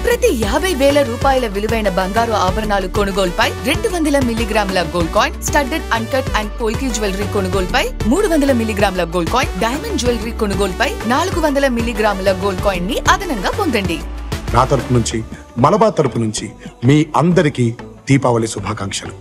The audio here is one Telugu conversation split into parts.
ప్రతి 50,000 రూపాయల విలువైన బంగారు ఆభరణాలు కొనుగోలుపై 200 మిల్లీగ్రాముల gold coin, studded uncut and polki jewellery కొనుగోలుపై 300 మిల్లీగ్రాముల గోల్డ్ కాయిన్, డైమండ్ జ్యువెలరీ కొనుగోలుపై 400 మిల్లీగ్రాముల గోల్డ్ కాయిన్ ని అదనంగా పొందండి. నా తరపు నుంచి, మలబార్ తరపు నుంచి మీ అందరికీ దీపావళి శుభాకాంక్షలు.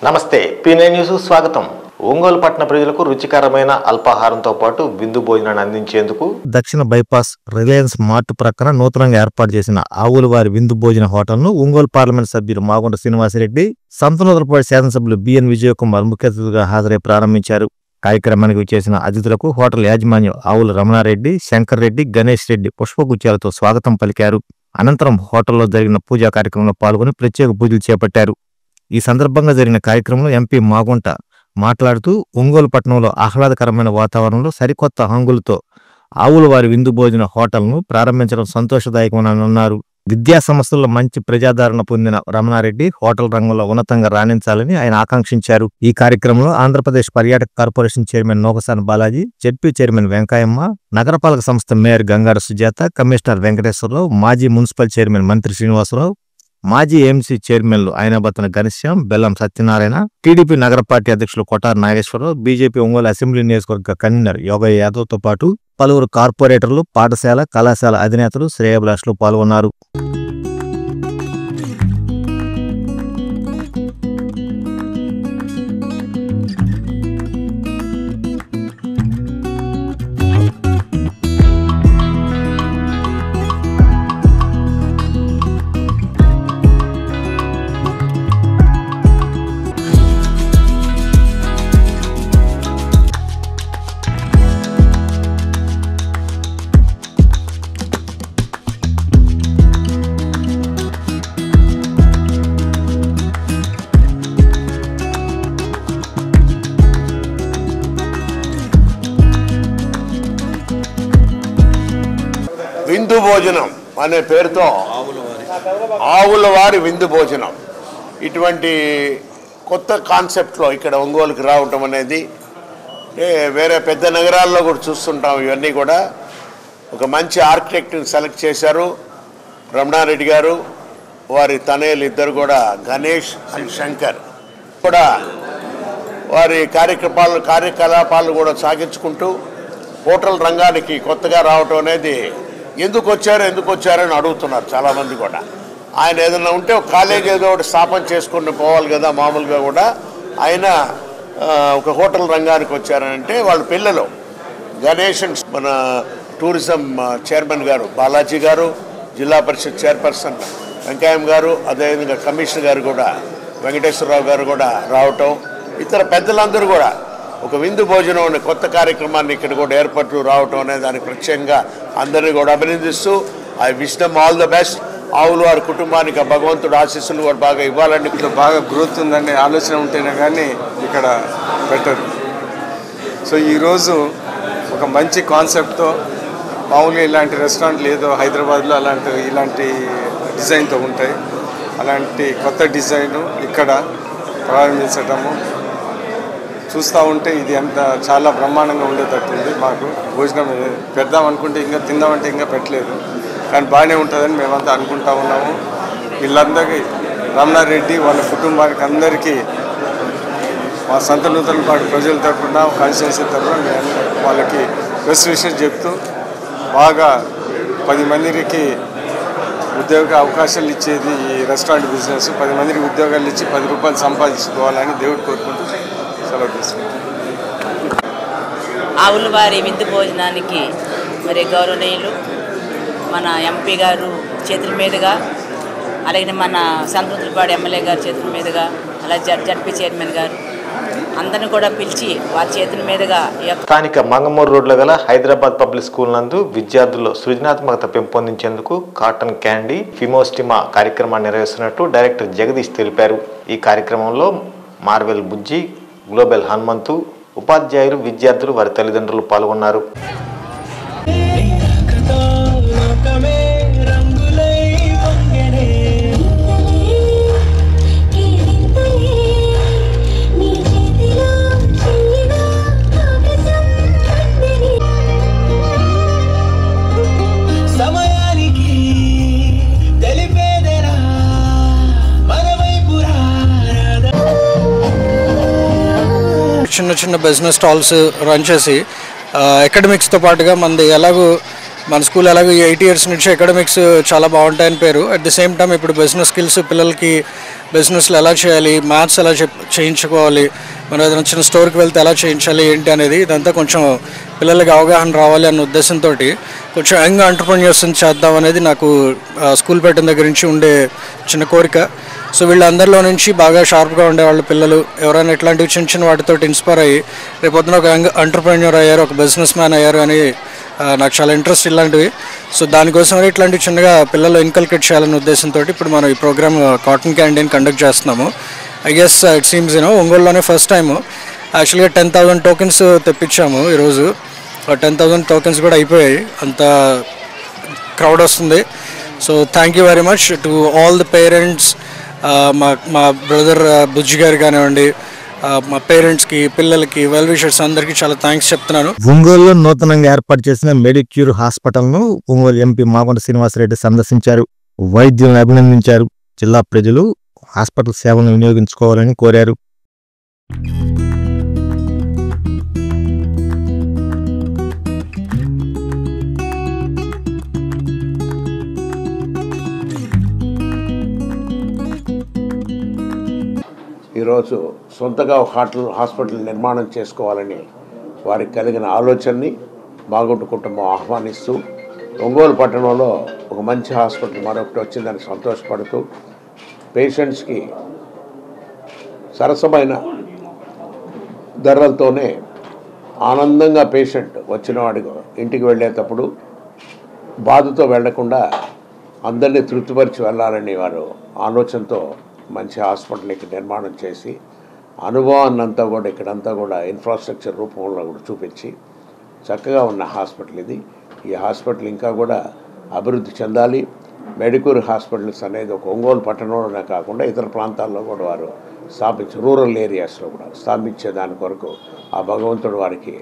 నమస్తే, P9 న్యూస్ స్వాగతం. ఒంగోలు పట్టణ ప్రజలకు రుచికరమైన అల్పాహారంతో పాటు విందు భోజనాన్ని అందించేందుకు దక్షిణ బైపాస్ రిలయన్స్ మార్ట్ ప్రక్కన నూతనంగా ఏర్పాటు చేసిన ఆవుల వారి విందు భోజన హోటల్ను ఒంగోలు పార్లమెంట్ సభ్యులు మాగుంట శ్రీనివాసరెడ్డి, సంతనూతలపాటి శాసనసభ్యులు బిఎన్ విజయ్ కుమార్ ముఖ్య అతిథులుగా హాజరై ప్రారంభించారు. కార్యక్రమానికి విచ్చేసిన అతిథులకు హోటల్ యాజమాన్యం ఆవుల రమణారెడ్డి, శంకర్ రెడ్డి, గణేష్ రెడ్డి పుష్పగుచ్చాలతో స్వాగతం పలికారు. అనంతరం హోటల్లో జరిగిన పూజా కార్యక్రమంలో పాల్గొని ప్రత్యేక పూజలు చేపట్టారు. ఈ సందర్భంగా జరిగిన కార్యక్రమంలో ఎంపీ మాగుంట మాట్లాడుతూ ఒంగోలు పట్టణంలో ఆహ్లాదకరమైన వాతావరణంలో సరికొత్త హంగులతో ఆవుల వారి విందు భోజన హోటల్ను ప్రారంభించడం సంతోషదాయకమని అన్నారు. విద్యా సంస్థల్లో మంచి ప్రజాదరణ పొందిన రమణారెడ్డి హోటల్ రంగంలో ఉన్నతంగా రాణించాలని ఆయన ఆకాంక్షించారు. ఈ కార్యక్రమంలో ఆంధ్రప్రదేశ్ పర్యాటక corporation chairman Nokasani Balaji, ZP chairman Venkayamma, నగరపాలక సంస్థ మేయర్ గంగార సుజాత, కమిషనర్ వెంకటేశ్వరరావు, మాజీ మున్సిపల్ చైర్మన్ మంత్రి శ్రీనివాసరావు, మాజీ ఏఎంసీ చైర్మన్లు ఆయనబత్తన ఘనశ్యాం, బెల్లం సత్యనారాయణ, టీడీపీ నగర పార్టీ అధ్యక్షులు కొటార్ నాగేశ్వరరావు, బీజేపీ ఒంగోలు అసెంబ్లీ నియోజకవర్గ కన్వీనర్ యోగయ్య యాదవ్తో పాటు పలువురు కార్పొరేటర్లు, పాఠశాల, కళాశాల అధినేతలు, శ్రేయోభిలాషులు పాల్గొన్నారు. విందు భోజనం అనే పేరుతో ఆవుల వారి విందు భోజనం, ఇటువంటి కొత్త కాన్సెప్ట్లో ఇక్కడ ఒంగోలుకి రావటం అనేది వేరే పెద్ద నగరాల్లో కూడా చూస్తుంటాం. ఇవన్నీ కూడా ఒక మంచి ఆర్కిటెక్ట్ని సెలెక్ట్ చేశారు రమణారెడ్డి గారు, వారి తనయులు ఇద్దరు కూడా గణేష్ అండ్ శంకర్ కూడా వారి కార్యకలాపాలు కూడా సాగించుకుంటూ హోటల్ రంగానికి కొత్తగా రావటం అనేది ఎందుకు వచ్చారని అడుగుతున్నారు చాలామంది కూడా. ఆయన ఏదైనా ఉంటే ఒక కాలేజ్ ఏదో ఒకటి స్థాపన చేసుకుని పోవాలి కదా. మామూలుగా కూడా ఆయన ఒక హోటల్ రంగానికి వచ్చారంటే వాళ్ళ పిల్లలు గణేష్, మన టూరిజం చైర్మన్ గారు బాలాజీ గారు, జిల్లా పరిషత్ చైర్పర్సన్ వెంకయ్యం గారు, అదేవిధంగా కమిషనర్ గారు కూడా వెంకటేశ్వరరావు గారు కూడా రావటం, ఇతర పెద్దలందరూ కూడా ఒక విందు భోజనం అనే కొత్త కార్యక్రమాన్ని ఇక్కడ కూడా ఏర్పాటు రావటం అనేది దానికి ప్రత్యేకంగా అందరినీ కూడా అభినందిస్తూ I wish them all the best. ఆవుల వారి కుటుంబానికి ఆ భగవంతుడు ఆశీస్సులు కూడా బాగా ఇవ్వాలని, ఇక్కడ బాగా గ్రోత్ ఉందనే ఆలోచన ఉంటేనే కానీ ఇక్కడ పెట్టరు. సో ఈరోజు ఒక మంచి కాన్సెప్ట్తో మామూలుగా ఇలాంటి రెస్టారెంట్లు ఏదో హైదరాబాద్లో ఇలాంటి డిజైన్తో ఉంటాయి. అలాంటి కొత్త డిజైను ఇక్కడ ప్రారంభించటము చూస్తూ ఉంటే ఇది అంత చాలా బ్రహ్మాండంగా ఉండేటట్టుంది. మాకు భోజనం పెడదాం అనుకుంటే ఇంకా తిందామంటే ఇంకా పెట్టలేదు, కానీ బాగానే ఉంటుందని మేమంతా అనుకుంటా ఉన్నాము. వీళ్ళందరికీ రమణారెడ్డి వాళ్ళ కుటుంబానికి అందరికీ మా సంతనూతలపాటి ప్రజల తరఫున, కాన్స్టిట్యున్సీ తరఫున మేము వాళ్ళకి బెస్ట్ విషయం చెప్తూ బాగా 10 మందికి ఉద్యోగ అవకాశాలు ఇచ్చేది ఈ రెస్టారెంట్ బిజినెస్. 10 మందికి ఉద్యోగాలు ఇచ్చి 10 రూపాయలు సంపాదించుకోవాలని దేవుడు కోరుకుంటూ సెలవు తీసుకుంటాం. ఆవుల వారి విందు భోజనానికి మరి గౌరవనీయులు మన ఎంపీ గారు చేతుల మీదుగా, అలాగే మన సంతనూతలపాటి ఎమ్మెల్యే గారి చేతుల మీదుగా, అలాగే జడ్పీ చైర్మన్ గారు అందరిని కూడా పిలిచి వారి చేతుల మీదుగా స్థానిక మంగమూరు రోడ్లో గల హైదరాబాద్ పబ్లిక్ స్కూల్ నందు విద్యార్థుల్లో సృజనాత్మకత పెంపొందించేందుకు కాటన్ క్యాండీ ఫిమోస్టిమా కార్యక్రమాన్ని నిర్వహిస్తున్నట్టు డైరెక్టర్ జగదీష్ తెలిపారు. ఈ కార్యక్రమంలో మార్వెల్ బుజ్జి, గ్లోబల్ హనుమంతు, ఉపాధ్యాయులు, విద్యార్థులు, వారి తల్లిదండ్రులు పాల్గొన్నారు. చిన్న చిన్న బిజినెస్ స్టాల్స్ రన్ చేసి అకాడమిక్స్తో పాటుగా మన స్కూల్ ఎలాగో 8 years నుంచి అకాడమిక్స్ చాలా బాగుంటాయని పేరు. అట్ ది సేమ్ టైం ఇప్పుడు బిజినెస్ స్కిల్స్ పిల్లలకి బిజినెస్లు ఎలా చేయాలి, మ్యాథ్స్ ఎలా చేయించుకోవాలి, మనం ఏదైనా చిన్న స్టోర్కి వెళ్తే ఎలా చేయించాలి ఏంటి అనేది ఇదంతా కొంచెం పిల్లలకి అవగాహన రావాలి అన్న ఉద్దేశంతో కొంచెం యంగ్ ఎంటర్‌ప్రెన్యూర్స్ని చేద్దాం అనేది నాకు స్కూల్ పెట్టిన దగ్గర నుంచి ఉండే చిన్న కోరిక. సో వీళ్ళందరిలో నుంచి బాగా షార్ప్గా ఉండేవాళ్ళు పిల్లలు ఎవరైనా ఇట్లాంటివి చిన్న చిన్న వాటితో ఇన్స్పైర్ అయ్యి రేపొద్దున ఒక యంగ్ ఎంటర్‌ప్రెన్యూర్ అయ్యారు, ఒక బిజినెస్ మ్యాన్ అయ్యారు అని నాకు చాలా ఇంట్రెస్ట్ ఇలాంటివి. సో దానికోసం ఇట్లాంటివి చిన్నగా పిల్లలు ఇన్కల్కేట్ చేయాలనే ఉద్దేశంతో ఇప్పుడు మనం ఈ ప్రోగ్రామ్ కాటన్ క్యాంటీన్ కండక్ట్ చేస్తున్నాము. ఐ గెస్ ఇట్ సీమ్స్ ఒంగోలులోనే ఫస్ట్ టైము యాక్చువల్గా 10,000 టోకెన్స్ తెప్పించాము ఈరోజు. 10,000 టోకెన్స్ కూడా అయిపోయాయి, అంత క్రౌడ్ వస్తుంది. So thank you very much to all the parents, మా బ్రదర్ బుజ్జి గారు కానివ్వండి, మా పేరెంట్స్కి, పిల్లలకి, వెల్ విషర్స్ అందరికీ చాలా థ్యాంక్స్ చెప్తున్నాను. ఒంగోలులో నూతనంగా ఏర్పాటు చేసిన మెడిక్యూర్ హాస్పిటల్ను ఒంగోలు ఎంపీ మాగుంట శ్రీనివాసరెడ్డి సందర్శించారు. వైద్యులను అభినందించారు. జిల్లా ప్రజలు హాస్పిటల్ సేవలను వినియోగించుకోవాలని కోరారు. ఈరోజు సొంతగా ఒక హాస్పిటల్ నిర్మాణం చేసుకోవాలని వారికి కలిగిన ఆలోచనని మాగుంట కుటుంబం ఆహ్వానిస్తూ ఒంగోలు పట్టణంలో ఒక మంచి హాస్పిటల్ మరొకటి వచ్చిందని సంతోషపడుతూ పేషెంట్స్కి సరసమైన ధరలతోనే ఆనందంగా పేషెంట్ వచ్చిన వాడికి ఇంటికి వెళ్ళేటప్పుడు బాధతో వెళ్లకుండా అందరినీ తృప్తిపరిచి వెళ్ళాలని వారు ఆలోచనతో మంచి హాస్పిటల్కి నిర్మాణం చేసి అనుభవాన్నంతా కూడా ఇక్కడంతా కూడా ఇన్ఫ్రాస్ట్రక్చర్ రూపంలో కూడా చూపించి చక్కగా ఉన్న హాస్పిటల్ ఇది. ఈ హాస్పిటల్ ఇంకా కూడా అభివృద్ధి చెందాలి. మెడిక్యూర్ హాస్పిటల్స్ అనేది ఒక ఒంగోలు పట్టణంలోనే కాకుండా ఇతర ప్రాంతాల్లో కూడా వారు రూరల్ ఏరియాస్లో కూడా స్థాపించే దాని కొరకు ఆ భగవంతుడు వారికి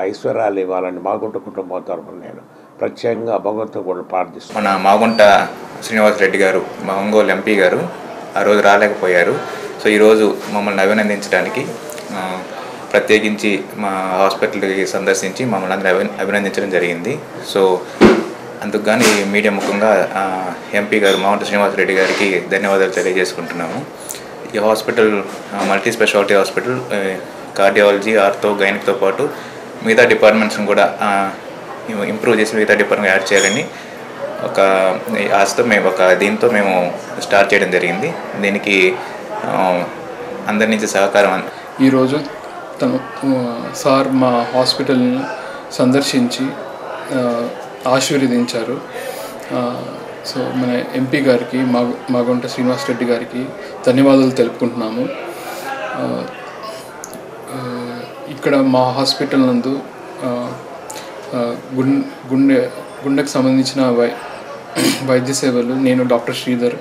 ఐశ్వర్యాలు ఇవ్వాలని మాగుంట కుటుంబం తరఫున నేను ప్రత్యేకంగా భగవంతుడు కూడా ప్రార్థిస్తున్నాను. మన మాగుంట శ్రీనివాసరెడ్డి గారు, మా ఒంగోలు ఎంపీ గారు ఆ రోజు రాలేకపోయారు. సో ఈరోజు మమ్మల్ని అభినందించడానికి ప్రత్యేకించి మా హాస్పిటల్కి సందర్శించి మమ్మల్ని అందరూ అభినందించడం జరిగింది. సో అందుకు కానీ మీడియా ముఖంగా ఎంపీ గారు మాగుంట శ్రీనివాసరెడ్డి గారికి ధన్యవాదాలు తెలియజేసుకుంటున్నాము. ఈ hospital multi speciality hospital, cardiology, ortho, గైనిక్తో పాటు మిగతా డిపార్ట్మెంట్స్ని కూడా ఇంప్రూవ్ చేసి మిగతా డిపార్ట్మెంట్ యాడ్ చేయాలని ఒక ఆశతో దీంతో మేము స్టార్ట్ చేయడం జరిగింది. దీనికి అందరి నుంచి సహకారం. ఈరోజు తను సార్ మా హాస్పిటల్ని సందర్శించి ఆశీర్వదించారు. సో మన ఎంపీ గారికి, మాగుంట శ్రీనివాసరెడ్డి గారికి ధన్యవాదాలు తెలుపుకుంటున్నాము. ఇక్కడ మా హాస్పిటల్ నందు గుండెకు సంబంధించిన వైద్య సేవలు నేను డాక్టర్ శ్రీధర్,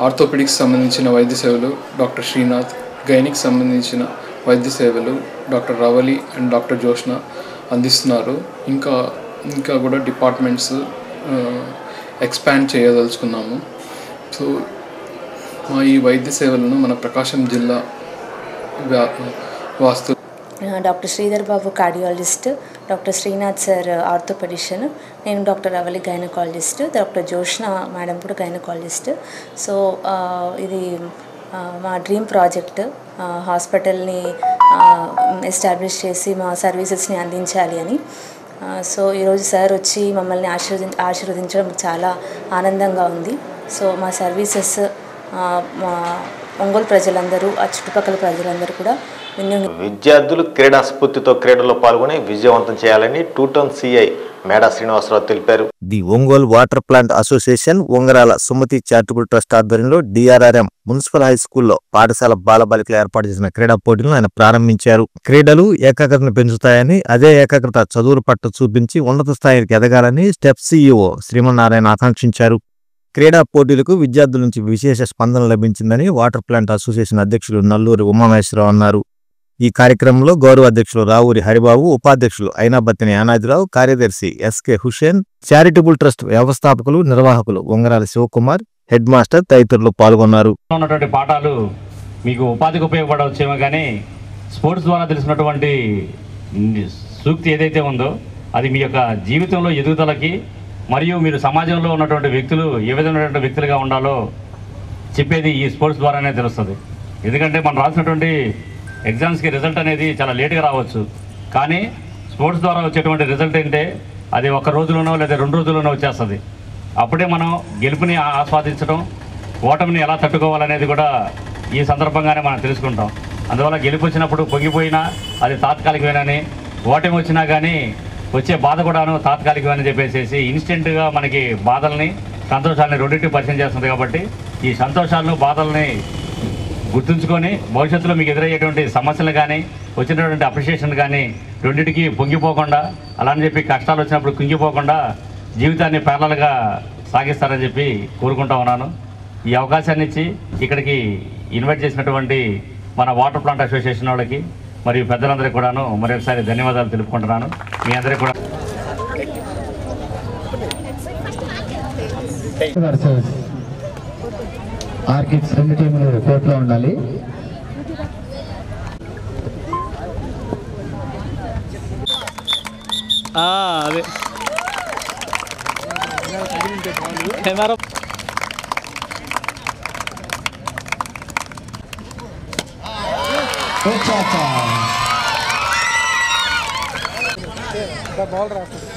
ఆర్థోపెడిక్స్ సంబంధించిన వైద్య సేవలు డాక్టర్ శ్రీనాథ్, గైనిక్ సంబంధించిన వైద్య సేవలు doctor Ravali and doctor Joshna అందిస్తున్నారు. ఇంకా కూడా డిపార్ట్మెంట్స్ ఎక్స్పాండ్ చేయదలుచుకున్నాము. సో మా ఈ వైద్య సేవలను మన ప్రకాశం జిల్లా వాస్తు doctor Sridhar Babu cardiologist, doctor Srinath sir orthopedician, నేను doctor Ravali gynaecologist, doctor Jyoshna madam కూడా గైనకాలజిస్ట్. సో ఇది మా డ్రీమ్ ప్రాజెక్ట్. హాస్పిటల్ని ఎస్టాబ్లిష్ చేసి మా సర్వీసెస్ని అందించాలి అని. సో ఈరోజు సార్ వచ్చి మమ్మల్ని ఆశీర్వదించడం చాలా ఆనందంగా ఉంది. సో మా సర్వీసెస్ మా ఒంగోలు ప్రజలందరూ, ఆ చుట్టుపక్కల ప్రజలందరూ కూడా విద్యార్థులు క్రీడా స్ఫూర్తితో క్రీడల్లో పాల్గొని విజయవంతం చేయాలని 2 టౌన్ సిఐ మేడా శ్రీనివాసరావు తెలిపారు. The Ongole water plant association Ungarala Sumathi charitable trust ఆధ్వర్యంలో DRRM మున్సిపల్ హై స్కూల్లో పాఠశాల బాలబాలికలు ఏర్పాటు చేసిన క్రీడా పోటీలను ఆయన ప్రారంభించారు. క్రీడలు ఏకాగ్రతను పెంచుతాయని, అదే ఏకాగ్రత చదువుల పట్ల చూపించి ఉన్నత స్థాయికి ఎదగాలని స్టెప్ CEO శ్రీమన్నారాయణ ఆకాంక్షించారు. క్రీడా పోటీలకు విద్యార్థుల నుంచి విశేష స్పందన లభించిందని వాటర్ ప్లాంట్ అసోసియేషన్ అధ్యక్షులు నల్లూరి ఉమామహేశ్వరరావు అన్నారు. ఈ కార్యక్రమంలో గౌరవ అధ్యక్షులు రావూరి హరిబాబు, ఉపాధ్యక్షులు అయినాబత్తిని యానాదిరావు, కార్యదర్శి SK హుషేన్, చారిటబుల్ ట్రస్ట్ వ్యవస్థాపకులు, నిర్వాహకులు ఉంగరాల శివకుమార్, హెడ్ మాస్టర్ తదితరులు పాల్గొన్నారు. ఉన్నటువంటి పాఠాలు మీకు ఉపాధికి ఉపయోగపడవచ్చేమో కానీ స్పోర్ట్స్ ద్వారా తెలిసినటువంటి సూక్తి ఏదైతే ఉందో అది మీ యొక్క జీవితంలో ఎదుగుదలకి మరియు మీరు సమాజంలో ఉన్నటువంటి వ్యక్తులు ఏ విధమైనటువంటి వ్యక్తులుగా ఉండాలో చెప్పేది ఈ స్పోర్ట్స్ ద్వారానే తెలుస్తుంది. ఎందుకంటే మనం రాసినటువంటి ఎగ్జామ్స్కి రిజల్ట్ అనేది చాలా లేట్గా రావచ్చు, కానీ స్పోర్ట్స్ ద్వారా వచ్చేటువంటి రిజల్ట్ ఏంటంటే అది ఒక రోజులోనో లేదా 2 రోజుల్లోనో వచ్చేస్తుంది. అప్పుడే మనం గెలుపుని ఆస్వాదించడం, ఓటమిని ఎలా తట్టుకోవాలనేది కూడా ఈ సందర్భంగానే మనం తెలుసుకుంటాం. అందువల్ల గెలుపు వచ్చినప్పుడు పొంగిపోయినా అది తాత్కాలికమేనని, ఓటమి వచ్చినా కానీ వచ్చే బాధ కూడాను తాత్కాలికమని చెప్పేసి ఇన్స్టెంట్గా మనకి బాధల్ని సంతోషాలని రెండింటిని పరిచయం చేస్తుంది. కాబట్టి ఈ సంతోషాలను బాధల్ని గుర్తుంచుకొని భవిష్యత్తులో మీకు ఎదురయ్యేటువంటి సమస్యలు కానీ వచ్చినటువంటి అప్రిషియేషన్ కానీ రెండింటికి పొంగిపోకుండా, అలా అని చెప్పి కష్టాలు వచ్చినప్పుడు కుంగిపోకుండా జీవితాన్ని ప్యారలల్గా సాగిస్తారని చెప్పి కోరుకుంటా ఉన్నాను. ఈ అవకాశాన్ని ఇచ్చి ఇక్కడికి ఇన్వైట్ చేసినటువంటి మన వాటర్ ప్లాంట్ అసోసియేషన్ వాళ్ళకి మరియు పెద్దలందరికీ కూడాను మరొకసారి ధన్యవాదాలు తెలుపుకుంటున్నాను. మీ అందరికీ కూడా ఆర్కిడ్స్ 2 టీములు కోర్టులో ఉండాలి. అదే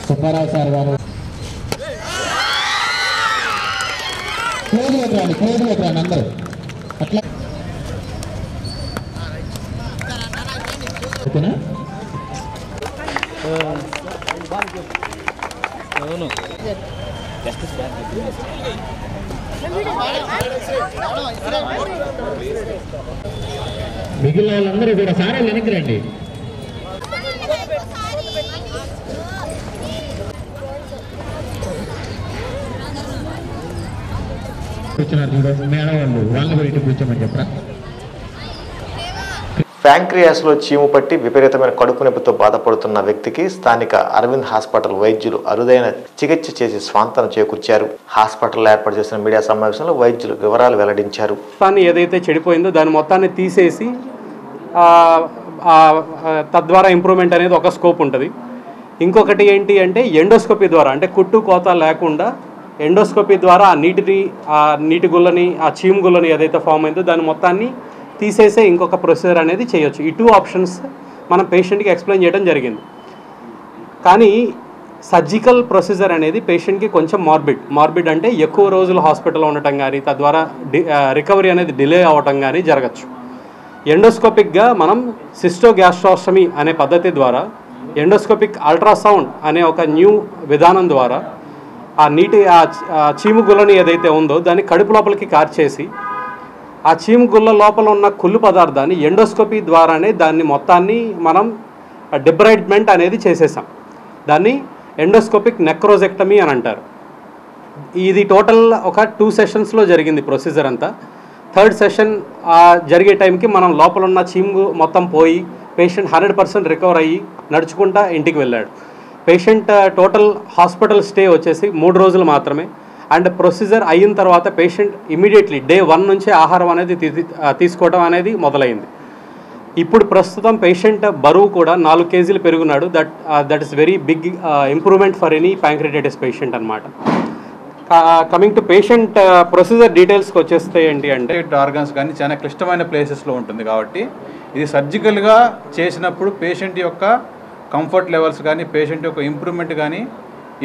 సుబ్బారావు సార్ గారు క్లోజ్లోకి రండి అందరూ. అట్లా ఓకేనా? అవును మిగిలిన వాళ్ళందరూ కూడా సారే వెనక్కి రండి. ప్యాంక్రియాస్లో చీము పట్టి విపరీతమైన కడుపు నొప్పితో బాధపడుతున్న వ్యక్తికి స్థానిక అరవింద్ హాస్పిటల్ వైద్యులు అరుదైన చికిత్స చేసి స్వాంతన చేకూర్చారు. హాస్పిటల్లో ఏర్పాటు చేసిన మీడియా సమావేశంలో వైద్యులు వివరాలు వెల్లడించారు. ఏదైతే చెడిపోయిందో దాని మొత్తాన్ని తీసేసి తద్వారా ఇంప్రూవ్మెంట్ అనేది ఒక స్కోప్ ఉంటుంది. ఇంకొకటి ఏంటి అంటే ఎండోస్కోపీ ద్వారా, అంటే కుట్టు కోత లేకుండా ఎండోస్కోపీ ద్వారా ఆ నీటి గుల్లని, ఆ చీము గుల్లని ఏదైతే ఫామ్ అయిందో దాని మొత్తాన్ని తీసేసే ఇంకొక ప్రొసీజర్ అనేది చేయొచ్చు. ఈ 2 ఆప్షన్స్ మనం పేషెంట్కి ఎక్స్ప్లెయిన్ చేయడం జరిగింది. కానీ సర్జికల్ ప్రొసీజర్ అనేది పేషెంట్కి కొంచెం మార్బిడ్ అంటే ఎక్కువ రోజులు హాస్పిటల్లో ఉండటం కానీ తద్వారా రికవరీ అనేది డిలే అవ్వటం కానీ జరగచ్చు. ఎండోస్కోపిక్గా మనం సిస్టోగ్యాస్ట్రాస్టమీ అనే పద్ధతి ద్వారా, ఎండోస్కోపిక్ అల్ట్రాసౌండ్ అనే ఒక న్యూ విధానం ద్వారా ఆ చీము గుల్లని ఏదైతే ఉందో దాన్ని కడుపు లోపలికి కార్చేసి ఆ చీము గుల్ల లోపల ఉన్న కుళ్ళు పదార్థాన్ని ఎండోస్కోపీ ద్వారానే దాన్ని మొత్తాన్ని మనం డిబ్రైడ్మెంట్ అనేది చేసేసాం. దాన్ని ఎండోస్కోపిక్ నెక్రోజెక్టమీ అని అంటారు. ఇది టోటల్ ఒక 2 సెషన్స్లో జరిగింది ప్రొసీజర్ అంతా. 3rd సెషన్ జరిగే టైంకి మనం లోపల ఉన్న చీము మొత్తం పోయి పేషెంట్ 100% రికవర్ అయ్యి నడుచుకుంటా ఇంటికి వెళ్ళాడు. పేషెంట్ టోటల్ హాస్పిటల్ స్టే వచ్చేసి 3 రోజులు మాత్రమే. అండ్ ప్రొసీజర్ అయిన తర్వాత పేషెంట్ ఇమీడియట్లీ డే 1 నుంచే ఆహారం అనేది తీసుకోవడం అనేది మొదలైంది. ఇప్పుడు ప్రస్తుతం పేషెంట్ బరువు కూడా 4 కేజీలు పెరుగున్నాడు. That is very big improvement for any pancreatitis patient అనమాట. కమింగ్ టు పేషెంట్ ప్రొసీజర్ డీటెయిల్స్కి వచ్చేస్తే ఏంటి అంటే ఆర్గన్స్ కానీ చాలా క్లిష్టమైన ప్లేసెస్లో ఉంటుంది కాబట్టి ఇది సర్జికల్గా చేసినప్పుడు పేషెంట్ యొక్క కంఫర్ట్ లెవెల్స్ కానీ పేషెంట్ యొక్క ఇంప్రూవ్మెంట్ కానీ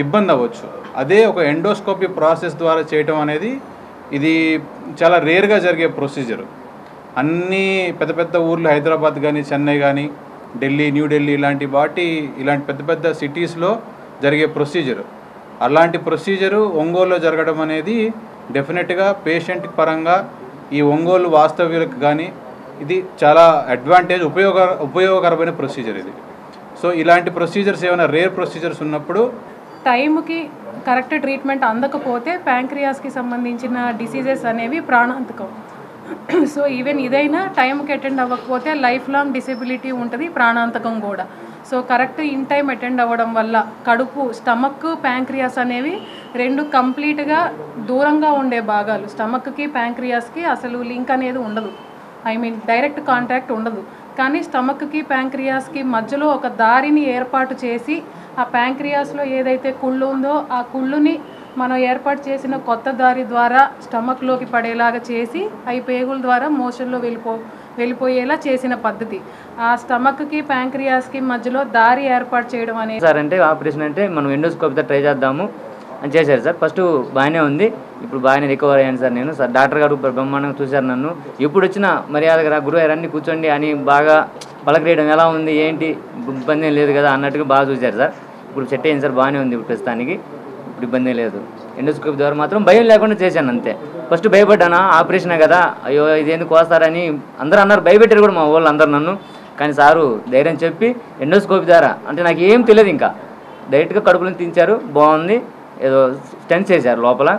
ఇబ్బంది అవ్వచ్చు. అదే ఒక ఎండోస్కోపీ ప్రాసెస్ ద్వారా చేయటం అనేది ఇది చాలా రేర్గా జరిగే ప్రొసీజర్. అన్ని పెద్ద పెద్ద ఊర్లు హైదరాబాద్ కానీ చెన్నై కానీ ఢిల్లీ, న్యూఢిల్లీ ఇలాంటి పెద్ద పెద్ద సిటీస్లో జరిగే ప్రొసీజర్. అలాంటి ప్రొసీజరు ఒంగోలులో జరగడం అనేది డెఫినెట్గా పేషెంట్ పరంగా ఈ ఒంగోలు వాస్తవ్యులకు కానీ ఇది చాలా అడ్వాంటేజ్, ఉపయోగకరమైన ప్రొసీజర్ ఇది. సో ఇలాంటి ప్రొసీజర్స్ ఏమైనా రేర్ ప్రొసీజర్స్ ఉన్నప్పుడు టైంకి కరెక్ట్ ట్రీట్మెంట్ అందకపోతే ప్యాంక్రియాస్కి సంబంధించిన డిసీజెస్ అనేవి ప్రాణాంతకం. సో ఈవెన్ ఇదైనా టైంకి అటెండ్ అవ్వకపోతే లైఫ్ లాంగ్ డిసేబిలిటీ ఉంటుంది, ప్రాణాంతకం కూడా. So correct in time attend అవ్వడం వల్ల కడుపు, స్టమక్, ప్యాంక్రియాస్ అనేవి 2 కంప్లీట్గా దూరంగా ఉండే భాగాలు. స్టమక్కి ప్యాంక్రియాస్కి అసలు లింక్ అనేది ఉండదు, డైరెక్ట్ కాంటాక్ట్ ఉండదు. కానీ స్టమక్కి ప్యాంక్రియాస్కి మధ్యలో ఒక దారిని ఏర్పాటు చేసి ఆ ప్యాంక్రియాస్లో ఏదైతే కుళ్ళు ఉందో ఆ కుళ్ళుని మనం ఏర్పాటు చేసిన కొత్త దారి ద్వారా స్టమక్లోకి పడేలాగా చేసి అవి పేగుల ద్వారా మోషన్లో వెళ్ళిపోయేలా చేసిన పద్ధతి. ఆ స్టమక్కి ప్యాంక్రియాస్కి మధ్యలో దారి ఏర్పాటు చేయడం అనేది సార్ అంటే ఆపరేషన్ అంటే మనం ఎండోస్కోప్తో ట్రై చేద్దాము అని చేశారు సార్. ఫస్ట్ బాగానే ఉంది, ఇప్పుడు బాగానే రికవర్ అయ్యాను సార్. నేను సార్ డాక్టర్ గారు బ్రహ్మాండంగా చూశారు నన్ను. ఎప్పుడు వచ్చినా మర్యాదగా గురువు రండి కూర్చోండి అని బాగా పలకరేయడం, ఎలా ఉంది ఏంటి ఇబ్బంది ఏం లేదు కదా అన్నట్టుగా బాగా చూశారు సార్. ఇప్పుడు సెట్ అయింది సార్, బాగానే ఉంది ఇప్పుడు ప్రస్తుతానికి, ఇప్పుడు ఇబ్బంది లేదు. ఎండోస్కోప్ ద్వారా మాత్రం భయం లేకుండా చేశాను అంతే. ఫస్ట్ భయపడ్డానా, ఆపరేషనే కదా, అయ్యో ఇదేందుకు వస్తారని అందరూ అన్నారు, భయపెట్టారు కూడా మా వాళ్ళు అందరు నన్ను. కానీ సారు ధైర్యం చెప్పి ఎండోస్కోప్ ద్వారా అంటే నాకు ఏం తెలియదు, ఇంకా డైరెక్ట్గా కడుపులను తీయించారు, బాగుంది, ఏదో స్టెంట్స్ చేశారు లోపల,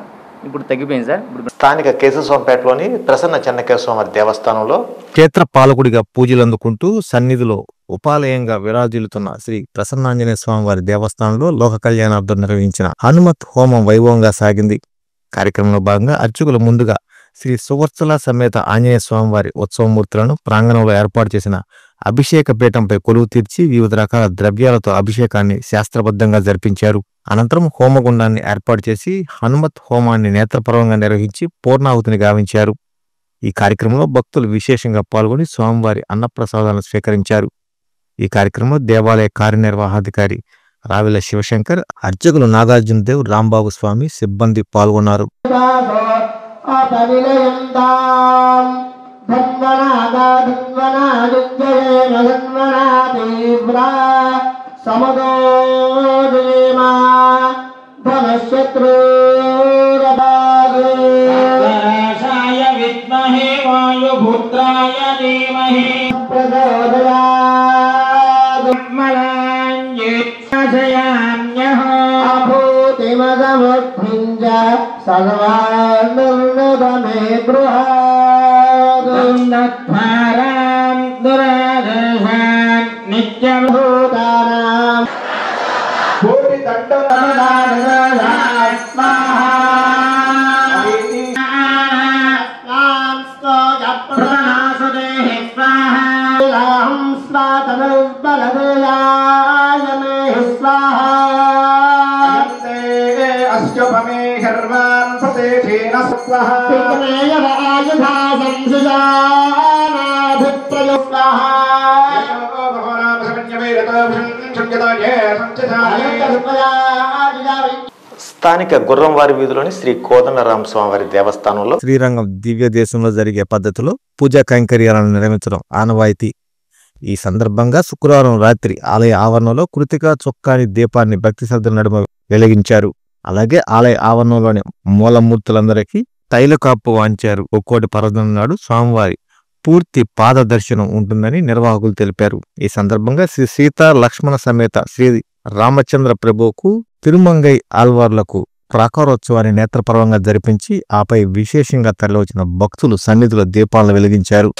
ఇప్పుడు తగ్గిపోయింది సార్. ఇప్పుడు స్థానిక కేశవస్వామిపేటలోని ప్రసన్న చెన్నకేశవస్వామి దేవస్థానంలో క్షేత్ర పాలకుడిగా పూజలు అందుకుంటూ సన్నిధిలో ఉపాలయంగా విరాజిల్లుతున్న శ్రీ ప్రసన్నాంజనేయ స్వామి వారి దేవస్థానంలో లోక కళ్యాణార్థం నిర్వహించిన హనుమత్ హోమం వైభవంగా సాగింది. కార్యక్రమంలో భాగంగా అర్చకులు ముందుగా శ్రీ సువర్చల సమేత ఆంజనేయ స్వామి వారి ఉత్సవమూర్తులను ప్రాంగణంలో ఏర్పాటు చేసిన అభిషేక పీఠంపై కొలువు తీర్చి వివిధ రకాల ద్రవ్యాలతో అభిషేకాన్ని శాస్త్రబద్ధంగా జరిపించారు. అనంతరం హోమగుండాన్ని ఏర్పాటు చేసి హనుమత్ హోమాన్ని నేత్రపర్వంగా నిర్వహించి పూర్ణాహుతిని గావించారు. ఈ కార్యక్రమంలో భక్తులు విశేషంగా పాల్గొని స్వామివారి అన్నప్రసాదాలను స్వీకరించారు. ఈ కార్యక్రమంలో దేవాలయ కార్యనిర్వహణాధికారి రావిల శివశంకర్, అర్చకులు నాగార్జున దేవ్, రాంబాబు స్వామి, సిబ్బంది పాల్గొన్నారు. స్థానిక గుర్రంవారి వీధిలోని శ్రీ కోదండరామ స్వామివారి దేవస్థానంలో శ్రీరంగం దివ్య దేశంలో జరిగే పద్ధతిలో పూజా కైంకర్యాలను నిర్వహించడం ఆనవాయితీ. ఈ సందర్భంగా శుక్రవారం రాత్రి ఆలయ ఆవరణలో కృతికా చొక్కాని దీపాన్ని భక్తి శ్రద్ధల నడుమ వెలిగించారు. అలాగే ఆలయ ఆవరణలోని మూలమూర్తులందరికీ తైలకాపు వాంచారు. ఒక్కోటి పర్వదినం నాడు స్వామివారి పూర్తి పాద దర్శనం ఉంటుందని నిర్వాహకులు తెలిపారు. ఈ సందర్భంగా శ్రీ సీతా లక్ష్మణ సమేత శ్రీ రామచంద్ర ప్రభువుకు తిరుమంగై ఆల్వార్లకు ప్రాకారోత్సవాన్ని నేత్రపర్వంగా జరిపించి ఆపై విశేషంగా తరలివచ్చిన భక్తులు సన్నిధిలో దీపాలను వెలిగించారు.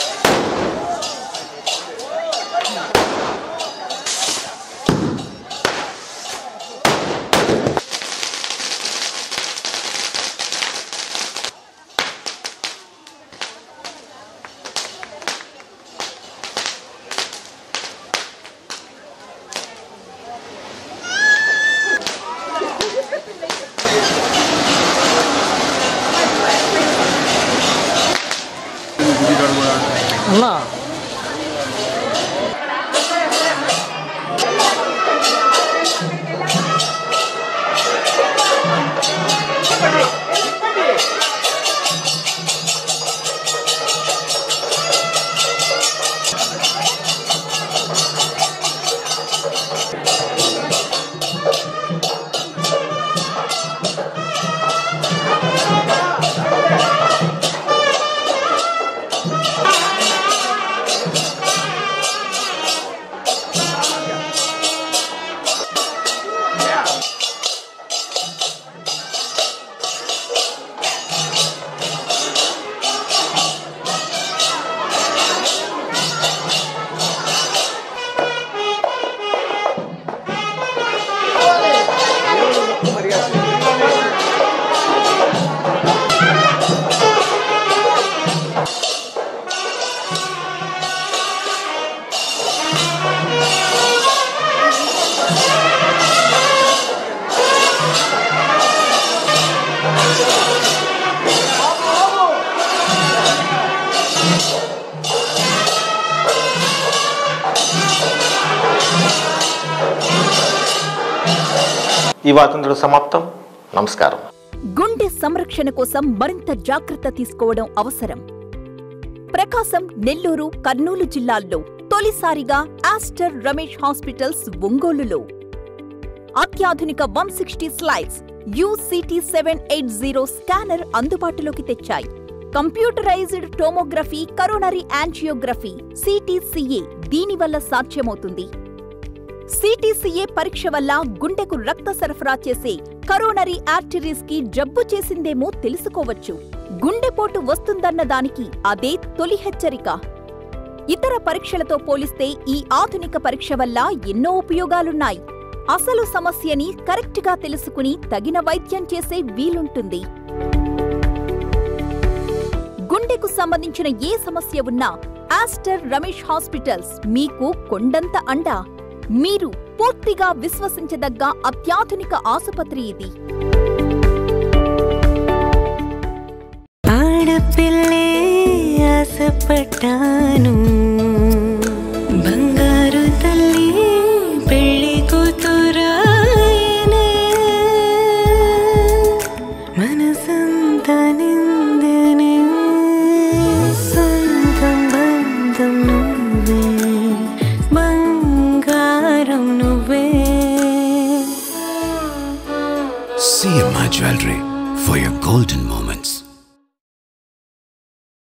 ఈ వార్తంతో సమాప్తం. నమస్కారం. గుండె సంరక్షణ కోసం మరింత జాగ్రత్త తీసుకోవడం అవసరం. ప్రకాశం, నెల్లూరు, కర్నూలు జిల్లాల్లో తొలిసారిగా ఆస్టర్ రమేష్ హాస్పిటల్స్ ఒంగోలులో అత్యాధునిక 160 స్లైడ్స్ UCT 780 స్కానర్ అందుబాటులోకి తెచ్చాయి. Computerised tomography, coronary angiography, CTCA దీనివల్ల సాధ్యమవుతుంది. CTCA పరీక్ష వల్ల గుండెకు రక్త సరఫరా చేసే కరోనరీ ఆర్టరీస్ కి జబ్బు చేసిందేమో తెలుసుకోవచ్చు. గుండెపోటు వస్తుందన్న దానికి అదే తొలి హెచ్చరిక. ఇతర పరీక్షలతో పోలిస్తే ఈ ఆధునిక పరీక్ష వల్ల ఎన్నో ఉపయోగాలున్నాయి. అసలు సమస్యని కరెక్ట్గా తెలుసుకుని తగిన వైద్యం చేసే వీలుంటుంది. గుండెకు సంబంధించిన ఏ సమస్య ఉన్నా ఆస్టర్ రమేష్ హాస్పిటల్స్ మీకు కొండంత అండ. మీరు పూర్తిగా విశ్వసించదగ్గ అత్యాధునిక ఆసుపత్రి ఇది. ఆడపిల్లే ఆశపడ్డాను, బంగారు తల్లి పెళ్లి కూతురాయనే, మనసంతా నిందనే, సొంతం బంధం నువ్వే, బంగారం నువ్వే. CMI Jewelry for your golden moment.